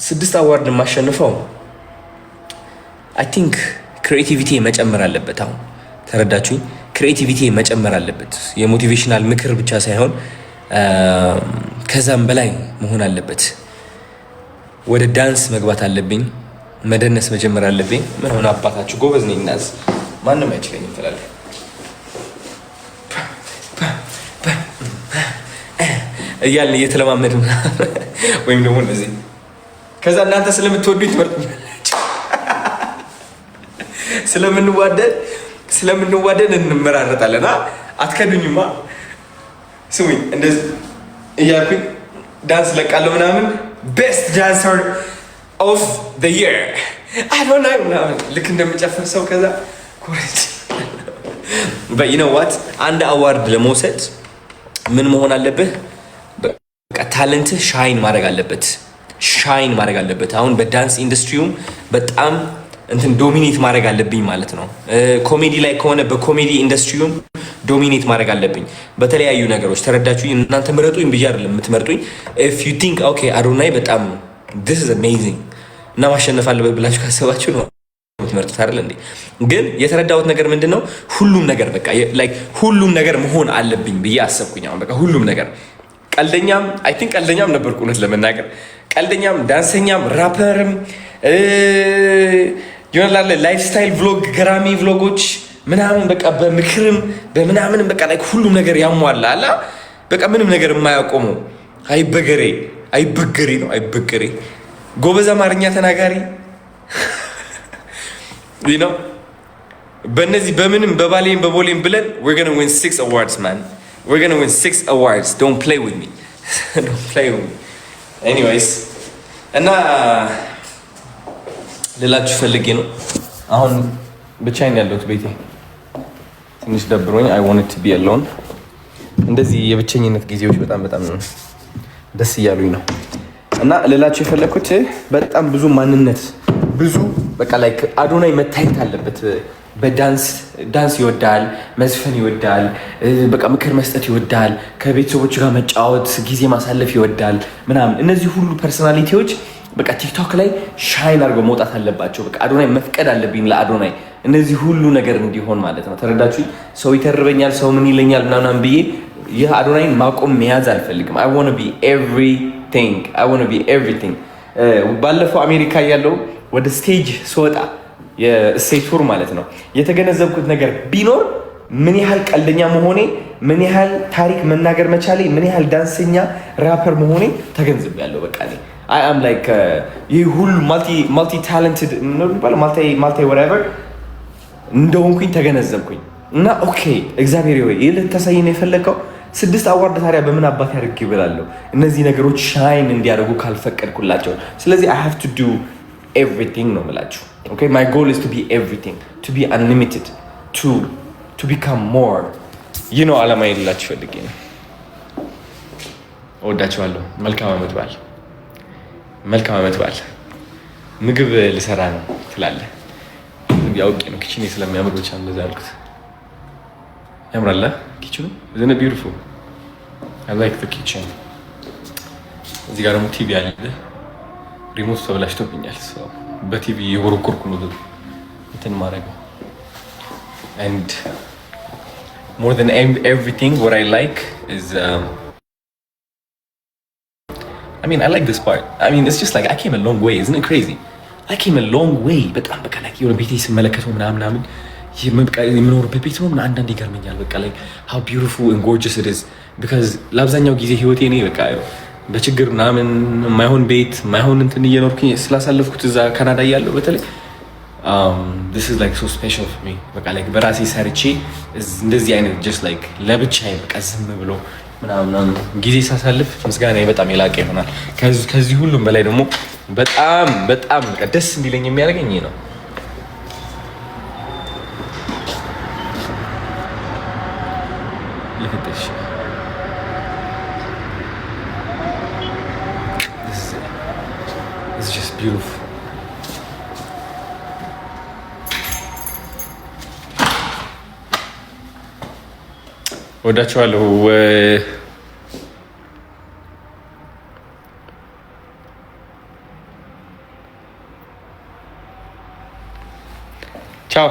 6 አዋርድ የማሸንፈው አይ ቲንክ ክሪኤቲቪቲ መጨመር አለበት። አሁን ተረዳችሁኝ? ክሪኤቲቪቲ መጨመር አለበት። የሞቲቬሽናል ምክር ብቻ ሳይሆን ከዛም በላይ መሆን አለበት። ወደ ዳንስ መግባት አለብኝ። መደነስ መጀመር አለብኝ። ምን ሆነ አባታችሁ ጎበዝ ነኝ እናዝ ማንም አይችለኝም ትላለህ እያልን እየተለማመድን ወይም ደግሞ እንደዚህ ከዛ እናንተ ስለምትወዱኝ ትመርጡኛላችሁ። ስለምንዋደድ እንመራረጣለን። አትከዱኝማ። ስሙኝ እንደዚህ እያልኩኝ ዳንስ ለቃለሁ ምናምን ቤስት ዳንሰር ኦፍ ዘ ይር አዶናይ ምናምን ልክ እንደምጨፍር ሰው ከዛ ኮሬጅ but you know what አንድ አዋርድ ለመውሰድ ምን መሆን አለብህ? በቃ ታለንት ሻይን ማድረግ አለበት። አሁን በዳንስ ኢንዱስትሪውም በጣም እንትን ዶሚኔት ማድረግ አለብኝ ማለት ነው። ኮሜዲ ላይ ከሆነ በኮሜዲ ኢንዱስትሪውም ዶሚኔት ማድረግ አለብኝ በተለያዩ ነገሮች። ተረዳችሁኝ? እናንተ ምረጡኝ ብዬ አይደለም የምትመርጡኝ። if you think okay አዶናይ በጣም this is amazing እና ማሸነፍ አለበት ብላችሁ ካሰባችሁ ነው የምትመርጡት አይደል እንዴ? ግን የተረዳሁት ነገር ምንድነው? ሁሉም ነገር በቃ like ሁሉም ነገር መሆን አለብኝ ብዬ አሰብኩኝ። አሁን በቃ ሁሉም ነገር ቀልደኛም አይ ቲንክ ቀልደኛም ነበርኩ እውነት ለመናገር ቀልደኛም፣ ዳንሰኛም፣ ራፐርም ይሆናል ላይፍ ስታይል ቭሎግ፣ ገራሚ ቭሎጎች ምናምን በቃ በምክርም በምናምንም በቃ ላይ ሁሉም ነገር ያሟላ አላ በቃ ምንም ነገር የማያቆመው አይበገሬ ጎበዝ አማርኛ ተናጋሪ you know በእነዚህ በምንም በባሌም በቦሌም ብለን we're going to win 6 awards man. We're going to win 6 awards. Don't play with me. Anyways እና ልላችሁ ፈልጌ ነው አሁን ብቻዬን ያለሁት ቤቴ ትንሽ ደብሮኝ I wanted to be alone። እንደዚህ የብቸኝነት ጊዜዎች በጣም ደስ እያሉኝ ነው እና ልላችሁ የፈለኩት በጣም ብዙ ማንነት ብዙ በቃ ላይክ አዶናይ መታየት አለበት። በዳንስ ይወዳል፣ መዝፈን ይወዳል፣ በቃ ምክር መስጠት ይወዳል፣ ከቤተሰቦች ጋር መጫወት ጊዜ ማሳለፍ ይወዳል ምናምን። እነዚህ ሁሉ ፐርሰናሊቲዎች በቃ ቲክቶክ ላይ ሻይን አድርገው መውጣት አለባቸው። በቃ አዶናይ መፍቀድ አለብኝ ለአዶናይ እነዚህ ሁሉ ነገር እንዲሆን ማለት ነው። ተረዳችሁ? ሰው ይተርበኛል፣ ሰው ምን ይለኛል ምናምን ብዬ ይህ አዶናይን ማቆም መያዝ አልፈልግም። I want to be everything። ባለፈው አሜሪካ ያለው ወደ ስቴጅ ስወጣ የስቴጅ ቱር ማለት ነው የተገነዘብኩት ነገር ቢኖር ምን ያህል ቀልደኛ መሆኔ፣ ምን ያህል ታሪክ መናገር መቻሌ፣ ምን ያህል ዳንሰኛ ራፐር መሆኔ ተገንዝቤያለሁ። በቃ I am like ይህ ሁሉ ማልቲ ታለንትድ ማልቲ whatever እንደሆንኩኝ ተገነዘብኩኝ እና ኦኬ እግዚአብሔር ሆይ ይህ ልታሳይ ነው የፈለከው 6 አዋርድ ታዲያ በምን አባት ያድርግ ይብላለሁ እነዚህ ነገሮች ሻይን እንዲያደርጉ ካልፈቀድኩላቸው። ስለዚህ I have to do everything ነው የምላችሁ። Okay, my goal is to be everything, to be unlimited, to become more. You know አላማዬ ልላችሁ ፈልጌ ነው። እወዳችኋለሁ። መልካም ዓመት በዓል። ምግብ ልሰራ ነው ትላለህ። ያውቄ ነው ኪችኔ ስለሚያምር ብቻ እንደዛ ያልኩት። ያምራል ኪችኑ? Isn't it beautiful? I like the kitchen. እዚህ ጋር ደግሞ ቲቪ አለ። ሪሞት ተበላሽቶብኛል። በቲቪ የወረቆርኩ ነው እንትን ማድረገው and more than everything what I like is I like this part. It's just like I came a long way. Isn't it crazy? I came a long way. በጣም በቃ like የሆነ ቤቴ ስመለከተው ምናምን የምኖርበት ቤት ነው አንዳንዴ ይገርመኛል። በቃ like how beautiful and gorgeous it is because ለአብዛኛው ጊዜ ህይወቴ እኔ በቃ በችግር ምናምን የማይሆን ቤት የማይሆን እንትን እየኖርኩኝ ስላሳለፍኩት እዛ ካናዳ እያለሁ በተለይ this is like so special for me። በቃ like በራሴ ሰርቼ እንደዚህ አይነት just like ለብቻዬ በቃ ዝም ብሎ ምናምን ጊዜ ሳሳልፍ ምስጋና በጣም የላቀ ይሆናል። ከዚህ ሁሉም በላይ ደግሞ በጣም በቃ ደስ እንዲለኝ የሚያደርገኝ ነው። ልፍተሽ It's just beautiful. ወዳችኋለሁ። ቻው።